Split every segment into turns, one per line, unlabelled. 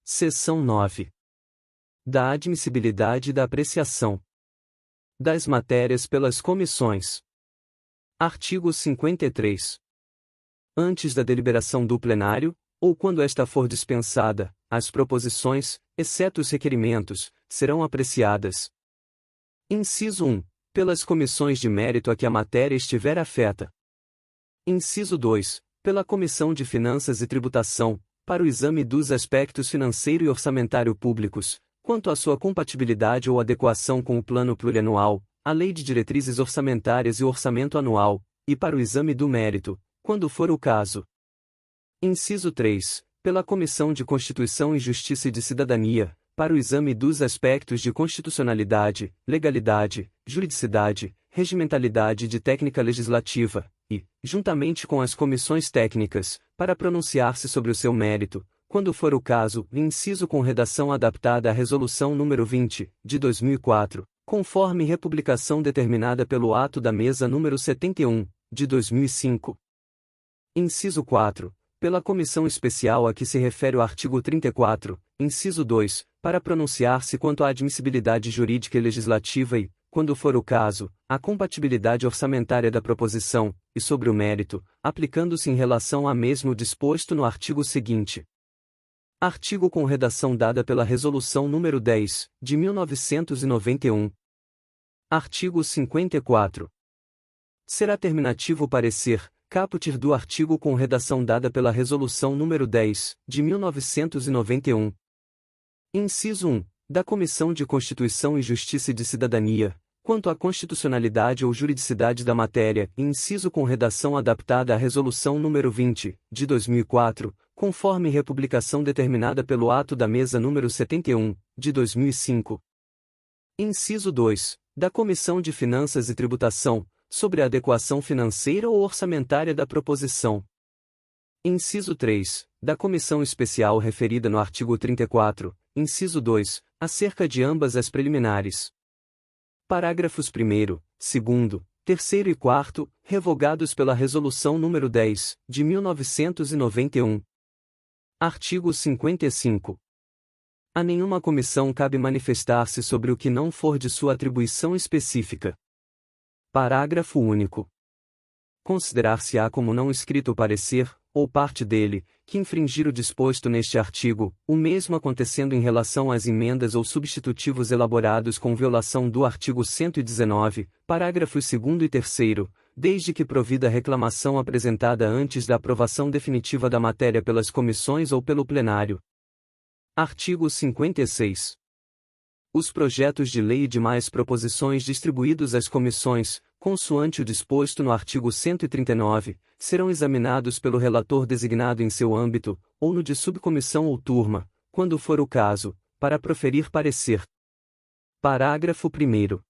Seção 9. Da admissibilidade e da apreciação das matérias pelas comissões. Artigo 53. Antes da deliberação do plenário, ou quando esta for dispensada, as proposições, exceto os requerimentos, serão apreciadas. Inciso 1. Pelas comissões de mérito a que a matéria estiver afeta. Inciso 2. Pela Comissão de Finanças e Tributação, para o exame dos aspectos financeiro e orçamentário públicos, quanto à sua compatibilidade ou adequação com o Plano Plurianual, a Lei de Diretrizes Orçamentárias e o Orçamento Anual, e para o exame do mérito, quando for o caso. Inciso 3. Pela Comissão de Constituição e Justiça e de Cidadania, para o exame dos aspectos de constitucionalidade, legalidade, juridicidade, regimentalidade e de técnica legislativa, e, juntamente com as comissões técnicas, para pronunciar-se sobre o seu mérito, quando for o caso, inciso com redação adaptada à Resolução nº 20, de 2004, conforme republicação determinada pelo ato da mesa número 71, de 2005. Inciso 4. Pela comissão especial a que se refere o artigo 34, inciso 2, para pronunciar-se quanto à admissibilidade jurídica e legislativa e, quando for o caso, a compatibilidade orçamentária da proposição, e sobre o mérito, aplicando-se em relação a mesmo disposto no artigo seguinte. Artigo com redação dada pela Resolução nº 10, de 1991. Artigo 54. Será terminativo o parecer, caput do artigo com redação dada pela Resolução nº 10, de 1991. Inciso 1. Da Comissão de Constituição e Justiça e de Cidadania, quanto à constitucionalidade ou juridicidade da matéria, inciso com redação adaptada à Resolução nº 20, de 2004, conforme republicação determinada pelo ato da mesa número 71, de 2005. Inciso 2. Da Comissão de Finanças e Tributação, sobre a adequação financeira ou orçamentária da proposição. Inciso 3. Da Comissão Especial referida no artigo 34, inciso 2, acerca de ambas as preliminares. Parágrafos 1º, 2º, 3º e 4º, revogados pela Resolução nº 10, de 1991. Artigo 55. A nenhuma comissão cabe manifestar-se sobre o que não for de sua atribuição específica. Parágrafo único. Considerar-se-á como não escrito o parecer, ou parte dele, que infringir o disposto neste artigo, o mesmo acontecendo em relação às emendas ou substitutivos elaborados com violação do artigo 119, parágrafos 2º e 3º, desde que provida a reclamação apresentada antes da aprovação definitiva da matéria pelas comissões ou pelo plenário. Artigo 56. Os projetos de lei e demais proposições distribuídos às comissões, consoante o disposto no artigo 139, serão examinados pelo relator designado em seu âmbito, ou no de subcomissão ou turma, quando for o caso, para proferir parecer. Parágrafo 1º.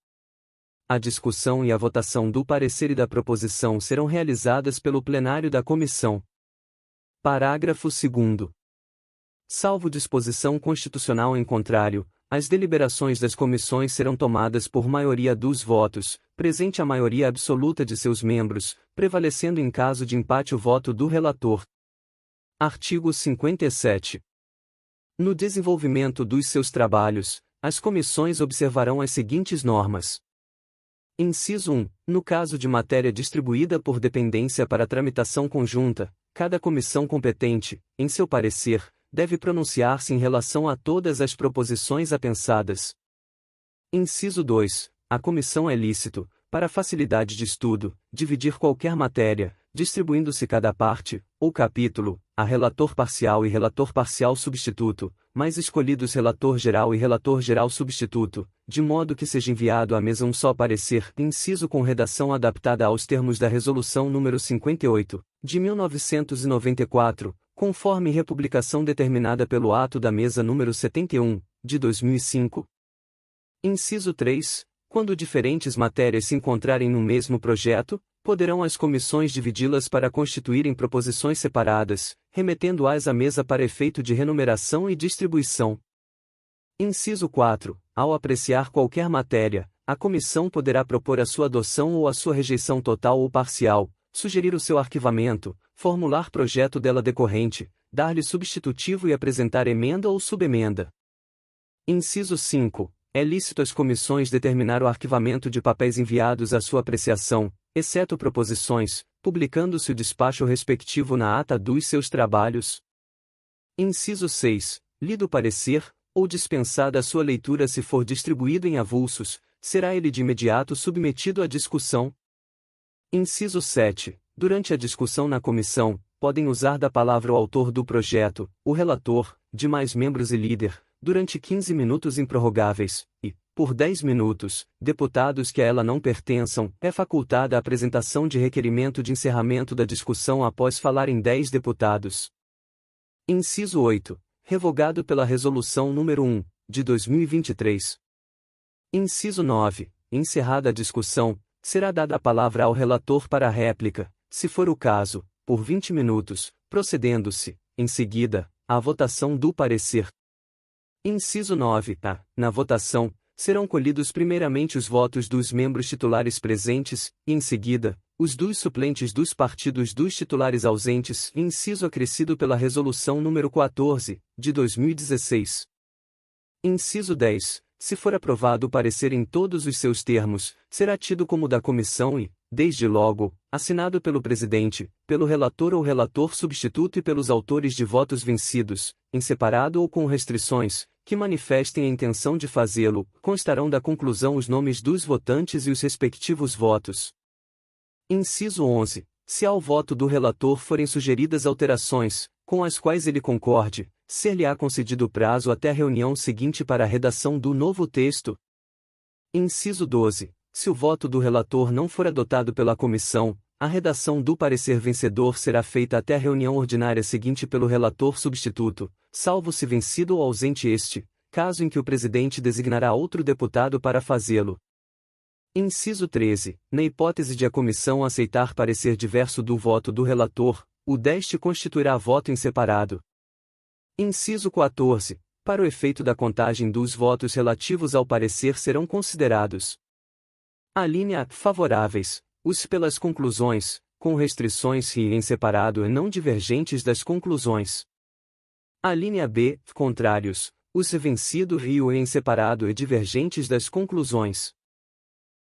A discussão e a votação do parecer e da proposição serão realizadas pelo plenário da comissão. Parágrafo 2º. Salvo disposição constitucional em contrário, as deliberações das comissões serão tomadas por maioria dos votos, presente a maioria absoluta de seus membros, prevalecendo em caso de empate o voto do relator. Artigo 57. No desenvolvimento dos seus trabalhos, as comissões observarão as seguintes normas. Inciso 1. No caso de matéria distribuída por dependência para tramitação conjunta, cada comissão competente, em seu parecer, deve pronunciar-se em relação a todas as proposições apensadas. Inciso 2. A comissão é lícito, para facilidade de estudo, dividir qualquer matéria, distribuindo-se cada parte, ou capítulo, a relator parcial e relator parcial substituto, mais escolhidos relator geral e relator geral substituto, de modo que seja enviado à mesa um só parecer, inciso com redação adaptada aos termos da Resolução nº 58, de 1994, conforme republicação determinada pelo ato da mesa número 71, de 2005. Inciso 3. Quando diferentes matérias se encontrarem no mesmo projeto, poderão as comissões dividi-las para constituírem proposições separadas, remetendo-as à mesa para efeito de renumeração e distribuição. Inciso 4. Ao apreciar qualquer matéria, a comissão poderá propor a sua adoção ou a sua rejeição total ou parcial, sugerir o seu arquivamento, formular projeto dela decorrente, dar-lhe substitutivo e apresentar emenda ou subemenda. Inciso 5. É lícito às comissões determinar o arquivamento de papéis enviados à sua apreciação, exceto proposições, publicando-se o despacho respectivo na ata dos seus trabalhos. Inciso 6. Lido o parecer, ou dispensada a sua leitura se for distribuído em avulsos, será ele de imediato submetido à discussão. Inciso 7. Durante a discussão na comissão, podem usar da palavra o autor do projeto, o relator, demais membros e líder, durante 15 minutos improrrogáveis, e, por 10 minutos, deputados que a ela não pertençam, é facultada a apresentação de requerimento de encerramento da discussão após falarem 10 deputados. Inciso 8. Revogado pela Resolução nº 1, de 2023. Inciso 9. Encerrada a discussão, será dada a palavra ao relator para a réplica, se for o caso, por 20 minutos, procedendo-se, em seguida, à votação do parecer. Inciso 9. Na votação, serão colhidos primeiramente os votos dos membros titulares presentes, e em seguida, os dos suplentes dos partidos dos titulares ausentes, inciso acrescido pela Resolução nº 14, de 2016. Inciso 10. Se for aprovado o parecer em todos os seus termos, será tido como da comissão e, desde logo, assinado pelo presidente, pelo relator ou relator substituto e pelos autores de votos vencidos, em separado ou com restrições, que manifestem a intenção de fazê-lo, constarão da conclusão os nomes dos votantes e os respectivos votos. Inciso 11. Se ao voto do relator forem sugeridas alterações, com as quais ele concorde, ser-lhe-á concedido prazo até a reunião seguinte para a redação do novo texto. Inciso 12. Se o voto do relator não for adotado pela comissão, a redação do parecer vencedor será feita até a reunião ordinária seguinte pelo relator substituto, salvo se vencido ou ausente este, caso em que o presidente designará outro deputado para fazê-lo. Inciso 13. Na hipótese de a comissão aceitar parecer diverso do voto do relator, o deste constituirá voto em separado. Inciso 14. Para o efeito da contagem dos votos relativos ao parecer serão considerados: alínea favoráveis, os pelas conclusões, com restrições e em separado e não divergentes das conclusões. Alínea B, contrários, os vencido e o em separado e divergentes das conclusões.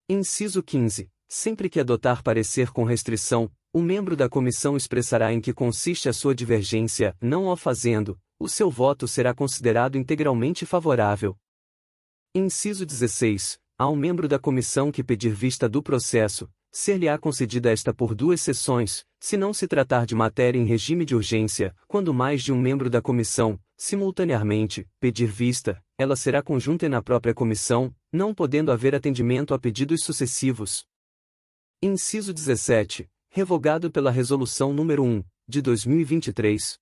Inciso 15. Sempre que adotar parecer com restrição, o membro da comissão expressará em que consiste a sua divergência, não o fazendo, o seu voto será considerado integralmente favorável. Inciso 16. Ao membro da comissão que pedir vista do processo, ser-lhe-á concedida esta por 2 sessões, se não se tratar de matéria em regime de urgência, quando mais de um membro da comissão, simultaneamente, pedir vista, ela será conjunta na própria comissão, não podendo haver atendimento a pedidos sucessivos. Inciso 17. Revogado pela Resolução nº 1, de 2023.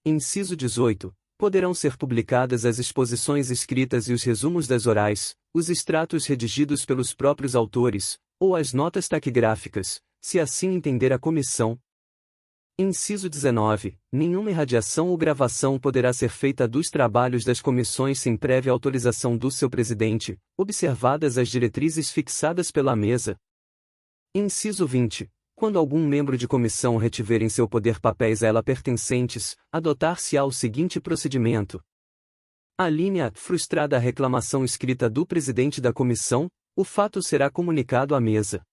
Inciso 18. Poderão ser publicadas as exposições escritas e os resumos das orais, os extratos redigidos pelos próprios autores, ou as notas taquigráficas, se assim entender a comissão. Inciso 19. Nenhuma irradiação ou gravação poderá ser feita dos trabalhos das comissões sem prévia autorização do seu presidente, observadas as diretrizes fixadas pela mesa. Inciso 20. Quando algum membro de comissão retiver em seu poder papéis a ela pertencentes, adotar-se-á o seguinte procedimento: alínea frustrada a reclamação escrita do presidente da comissão, o fato será comunicado à mesa.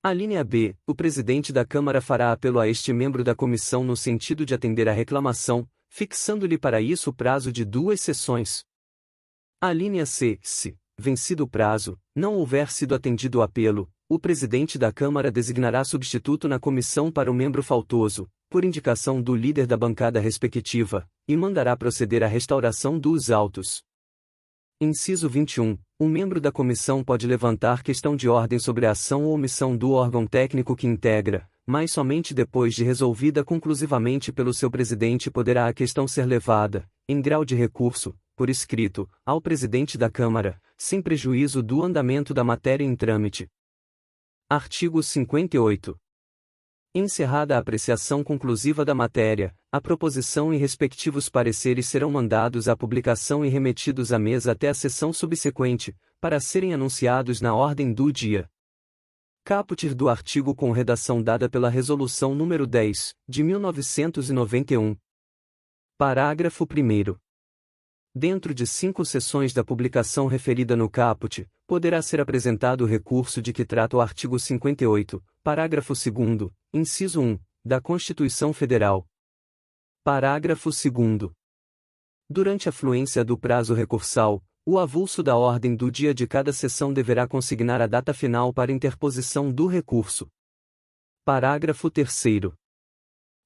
Alínea B. O presidente da Câmara fará apelo a este membro da comissão no sentido de atender à reclamação, fixando-lhe para isso o prazo de 2 sessões. Alínea C. Se, vencido o prazo, não houver sido atendido o apelo, o presidente da Câmara designará substituto na comissão para o membro faltoso, por indicação do líder da bancada respectiva, e mandará proceder à restauração dos autos. Inciso 21. Um membro da comissão pode levantar questão de ordem sobre a ação ou omissão do órgão técnico que integra, mas somente depois de resolvida conclusivamente pelo seu presidente poderá a questão ser levada, em grau de recurso, por escrito, ao presidente da Câmara, sem prejuízo do andamento da matéria em trâmite. Artigo 58. Encerrada a apreciação conclusiva da matéria, a proposição e respectivos pareceres serão mandados à publicação e remetidos à mesa até a sessão subsequente, para serem anunciados na ordem do dia. Caput do artigo com redação dada pela Resolução nº 10, de 1991. Parágrafo 1º. Dentro de 5 sessões da publicação referida no caput, poderá ser apresentado o recurso de que trata o artigo 58, parágrafo 2º, inciso 1, da Constituição Federal. Parágrafo 2º. Durante a fluência do prazo recursal, o avulso da ordem do dia de cada sessão deverá consignar a data final para interposição do recurso. Parágrafo 3º.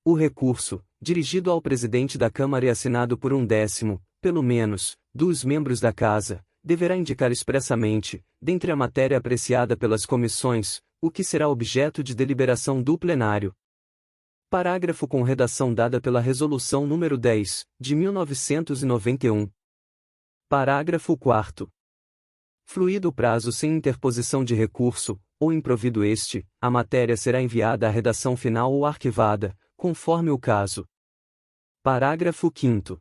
O recurso, dirigido ao presidente da Câmara e assinado por 1/10, pelo menos, dos membros da Casa, deverá indicar expressamente, dentre a matéria apreciada pelas comissões, o que será objeto de deliberação do plenário. Parágrafo com redação dada pela Resolução nº 10, de 1991. Parágrafo 4º. Fluído o prazo sem interposição de recurso, ou improvido este, a matéria será enviada à redação final ou arquivada, conforme o caso. Parágrafo 5º.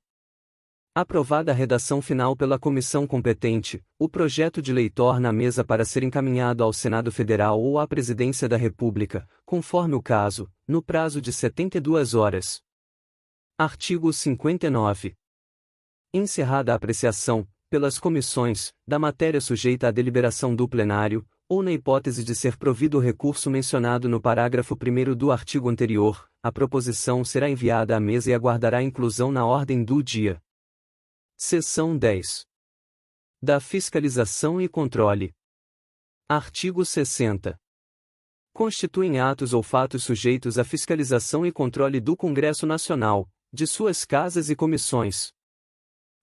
Aprovada a redação final pela comissão competente, o projeto de lei torna à mesa para ser encaminhado ao Senado Federal ou à Presidência da República, conforme o caso, no prazo de 72 horas. Artigo 59. Encerrada a apreciação, pelas comissões, da matéria sujeita à deliberação do plenário, ou na hipótese de ser provido o recurso mencionado no parágrafo 1º do artigo anterior, a proposição será enviada à mesa e aguardará inclusão na ordem do dia. Seção 10. Da fiscalização e controle. Artigo 60. Constituem atos ou fatos sujeitos à fiscalização e controle do Congresso Nacional, de suas casas e comissões.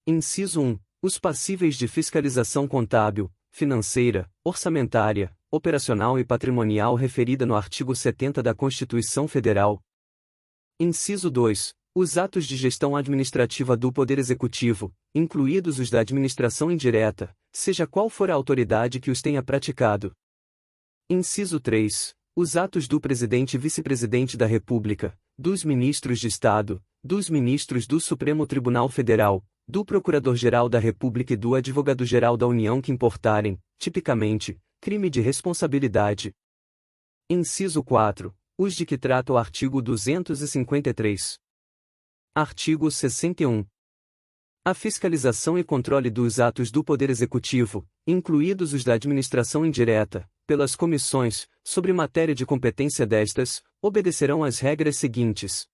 Inciso 1. Os passíveis de fiscalização contábil, financeira, orçamentária, operacional e patrimonial referida no artigo 70 da Constituição Federal. Inciso 2. Os atos de gestão administrativa do Poder Executivo, incluídos os da administração indireta, seja qual for a autoridade que os tenha praticado. Inciso 3. Os atos do Presidente e Vice-Presidente da República, dos Ministros de Estado, dos Ministros do Supremo Tribunal Federal, do Procurador-Geral da República e do Advogado-Geral da União que importarem, tipicamente, crime de responsabilidade. Inciso 4. Os de que trata o artigo 253. Artigo 61. A fiscalização e controle dos atos do Poder Executivo, incluídos os da administração indireta, pelas comissões, sobre matéria de competência destas, obedecerão às regras seguintes.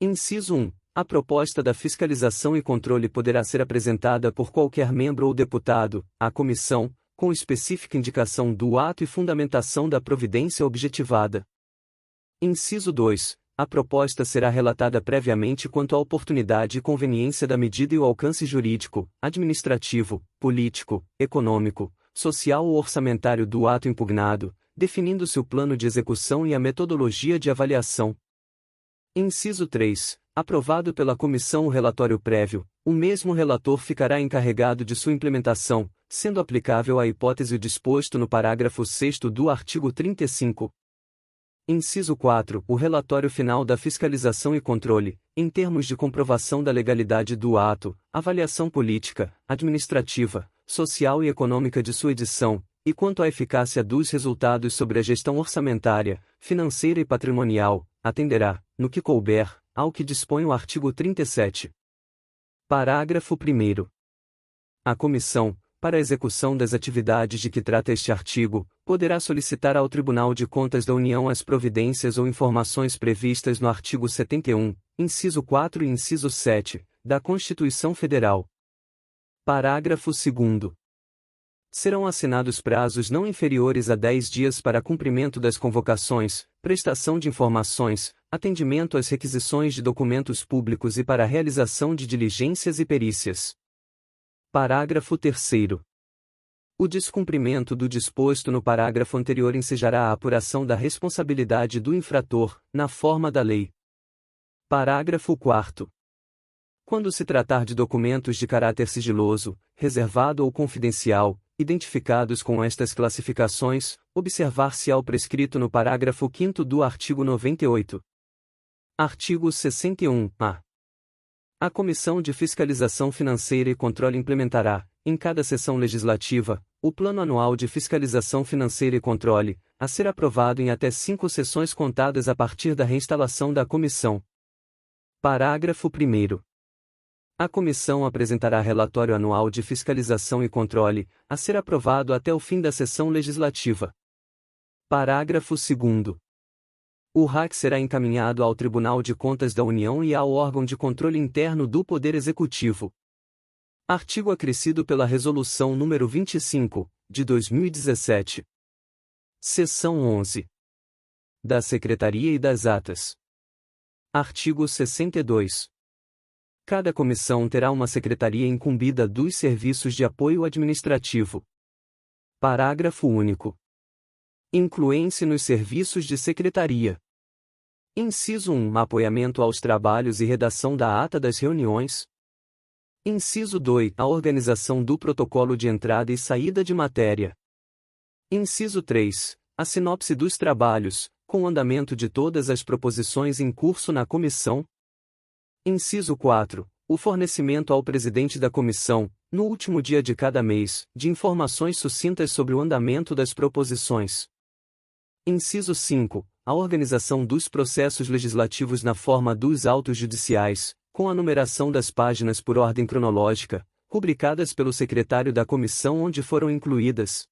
Inciso 1. A proposta da fiscalização e controle poderá ser apresentada por qualquer membro ou deputado, à comissão, com específica indicação do ato e fundamentação da providência objetivada. Inciso 2. A proposta será relatada previamente quanto à oportunidade e conveniência da medida e o alcance jurídico, administrativo, político, econômico, social ou orçamentário do ato impugnado, definindo-se o plano de execução e a metodologia de avaliação. Inciso 3. Aprovado pela comissão o relatório prévio, o mesmo relator ficará encarregado de sua implementação, sendo aplicável à hipótese o disposto no parágrafo 6º do artigo 35. Inciso 4. O relatório final da fiscalização e controle, em termos de comprovação da legalidade do ato, avaliação política, administrativa, social e econômica de sua edição, e quanto à eficácia dos resultados sobre a gestão orçamentária, financeira e patrimonial, atenderá, no que couber, ao que dispõe o artigo 37. Parágrafo 1º. A comissão, para a execução das atividades de que trata este artigo, poderá solicitar ao Tribunal de Contas da União as providências ou informações previstas no artigo 71, inciso 4 e inciso 7, da Constituição Federal. Parágrafo 2º. Serão assinados prazos não inferiores a 10 dias para cumprimento das convocações, prestação de informações, atendimento às requisições de documentos públicos e para a realização de diligências e perícias. Parágrafo 3º. O descumprimento do disposto no parágrafo anterior ensejará a apuração da responsabilidade do infrator, na forma da lei. Parágrafo 4º. Quando se tratar de documentos de caráter sigiloso, reservado ou confidencial, identificados com estas classificações, observar-se-á o prescrito no parágrafo 5º do artigo 98. Artigo 61-A. A Comissão de Fiscalização Financeira e Controle implementará, em cada sessão legislativa, o Plano Anual de Fiscalização Financeira e Controle, a ser aprovado em até 5 sessões contadas a partir da reinstalação da comissão. Parágrafo 1º. A comissão apresentará relatório anual de fiscalização e controle, a ser aprovado até o fim da sessão legislativa. Parágrafo 2º. O RAC será encaminhado ao Tribunal de Contas da União e ao órgão de controle interno do Poder Executivo. Artigo acrescido pela Resolução nº 25, de 2017. Seção 11. Da Secretaria e das Atas. Artigo 62. Cada comissão terá uma secretaria incumbida dos serviços de apoio administrativo. Parágrafo único. Incluem-se nos serviços de secretaria: inciso 1. Apoiamento aos trabalhos e redação da ata das reuniões. Inciso 2. A organização do protocolo de entrada e saída de matéria. Inciso 3. A sinopse dos trabalhos, com o andamento de todas as proposições em curso na comissão. Inciso 4. O fornecimento ao presidente da comissão, no último dia de cada mês, de informações sucintas sobre o andamento das proposições. Inciso 5. A organização dos processos legislativos na forma dos autos judiciais, com a numeração das páginas por ordem cronológica, rubricadas pelo secretário da comissão onde foram incluídas.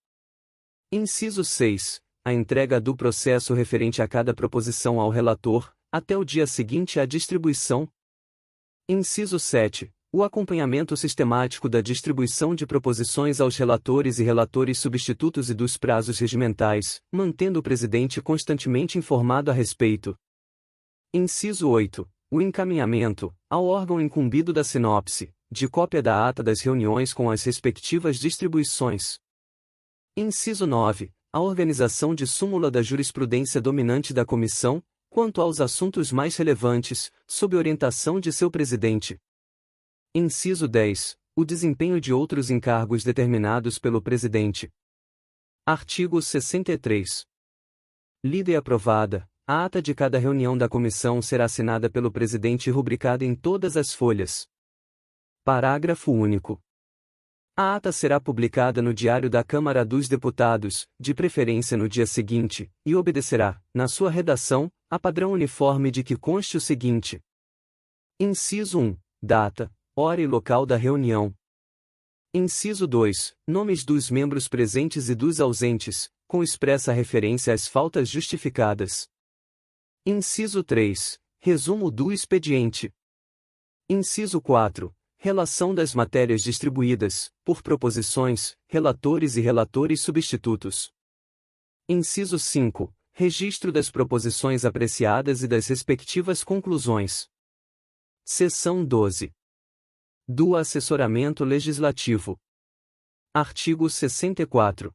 Inciso 6. A entrega do processo referente a cada proposição ao relator, até o dia seguinte à distribuição. Inciso 7. O acompanhamento sistemático da distribuição de proposições aos relatores e relatores substitutos e dos prazos regimentais, mantendo o presidente constantemente informado a respeito. Inciso 8. O encaminhamento, ao órgão incumbido da sinopse, de cópia da ata das reuniões com as respectivas distribuições. Inciso 9. A organização de súmula da jurisprudência dominante da comissão, quanto aos assuntos mais relevantes, sob orientação de seu presidente. Inciso 10. O desempenho de outros encargos determinados pelo presidente. Artigo 63. Lida e aprovada, a ata de cada reunião da comissão será assinada pelo presidente e rubricada em todas as folhas. Parágrafo único. A ata será publicada no Diário da Câmara dos Deputados, de preferência no dia seguinte, e obedecerá, na sua redação, a padrão uniforme de que conste o seguinte. Inciso 1. Data, hora e local da reunião. Inciso 2. Nomes dos membros presentes e dos ausentes, com expressa referência às faltas justificadas. Inciso 3. Resumo do expediente. Inciso 4. Relação das matérias distribuídas, por proposições, relatores e relatores substitutos. Inciso 5. Registro das proposições apreciadas e das respectivas conclusões. Seção 12. Do assessoramento legislativo. Artigo 64.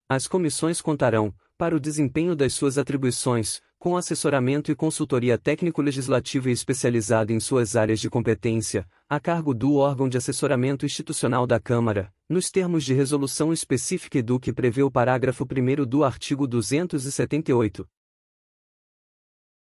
As comissões contarão, para o desempenho das suas atribuições, com assessoramento e consultoria técnico-legislativa e especializada em suas áreas de competência, a cargo do órgão de assessoramento institucional da Câmara, nos termos de resolução específica e do que prevê o parágrafo 1º do artigo 278.